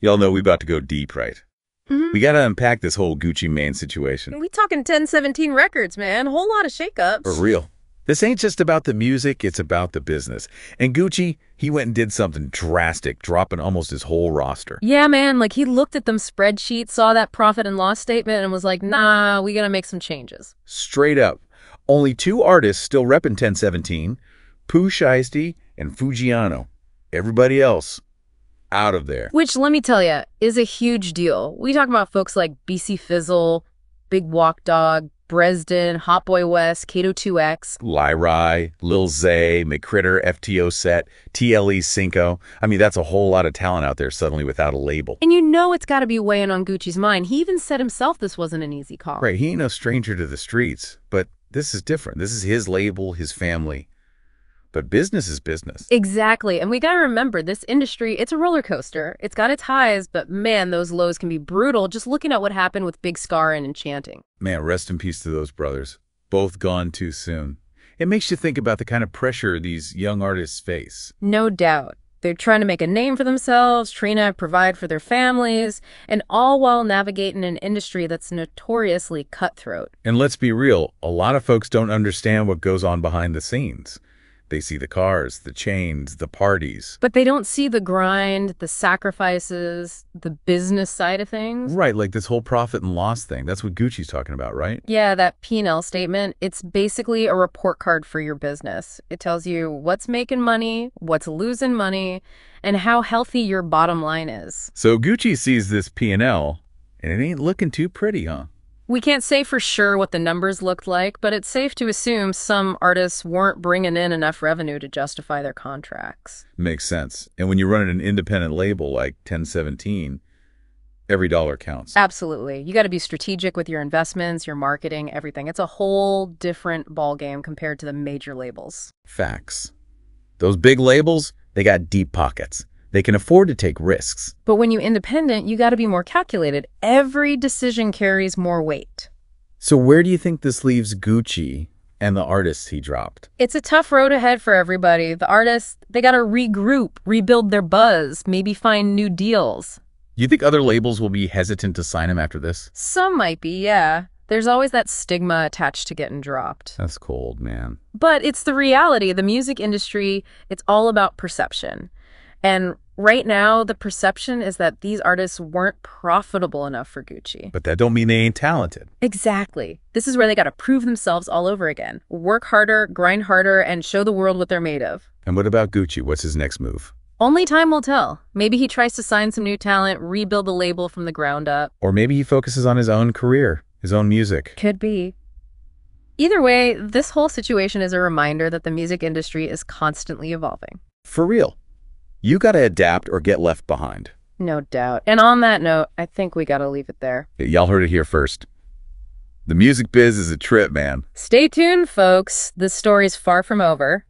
Y'all know we about to go deep, right? We gotta unpack this whole Gucci Mane situation. We talking 1017 records, man. A whole lot of shakeups. For real. This ain't just about the music, it's about the business. And Gucci, he went and did something drastic, dropping almost his whole roster. Yeah, man, like he looked at them spreadsheets, saw that profit and loss statement, and was like, nah, we gotta make some changes. Straight up. Only 2 artists still repping 1017, Pooh Shiesty and Foogiano. Everybody else, out of there. Which, let me tell you, is a huge deal. We talk about folks like BC Fizzle, Big Walk Dog, Bresden, Hot Boy West, Kato 2X. Lyrai, Lil Zay, McCritter, FTO Set, TLE Cinco. I mean, that's a whole lot of talent out there suddenly without a label. And you know it's got to be weighing on Gucci's mind. He even said himself this wasn't an easy call. Right, he ain't no stranger to the streets, but this is different. This is his label, his family. But business is business. Exactly. And we got to remember, this industry, it's a roller coaster. It's got its highs, but man, those lows can be brutal. Just looking at what happened with Big Scarr and Enchanting. Man, rest in peace to those brothers. Both gone too soon. It makes you think about the kind of pressure these young artists face. No doubt. They're trying to make a name for themselves, trying to provide for their families, and all while navigating an industry that's notoriously cutthroat. And let's be real, a lot of folks don't understand what goes on behind the scenes. They see the cars, the chains, the parties. But they don't see the grind, the sacrifices, the business side of things. Right, like this whole profit and loss thing. That's what Gucci's talking about, right? Yeah, that P&L statement, it's basically a report card for your business. It tells you what's making money, what's losing money, and how healthy your bottom line is. So Gucci sees this P&L, and it ain't looking too pretty, huh? We can't say for sure what the numbers looked like, but it's safe to assume some artists weren't bringing in enough revenue to justify their contracts. Makes sense. And when you run an independent label like 1017, every dollar counts. Absolutely. You got to be strategic with your investments, your marketing, everything. It's a whole different ballgame compared to the major labels. Facts. Those big labels, they got deep pockets. They can afford to take risks. But when you're independent, you got to be more calculated. Every decision carries more weight. So where do you think this leaves Gucci and the artists he dropped? It's a tough road ahead for everybody. The artists, they got to regroup, rebuild their buzz, maybe find new deals. You think other labels will be hesitant to sign him after this? Some might be, yeah. There's always that stigma attached to getting dropped. That's cold, man. But it's the reality. The music industry, it's all about perception. And right now, the perception is that these artists weren't profitable enough for Gucci. But that don't mean they ain't talented. Exactly. This is where they got to prove themselves all over again. Work harder, grind harder, and show the world what they're made of. And what about Gucci? What's his next move? Only time will tell. Maybe he tries to sign some new talent, rebuild the label from the ground up. Or maybe he focuses on his own career, his own music. Could be. Either way, this whole situation is a reminder that the music industry is constantly evolving. For real. You gotta adapt or get left behind. No doubt. And on that note, I think we gotta leave it there. Y'all heard it here first. The music biz is a trip, man. Stay tuned, folks. This story's far from over.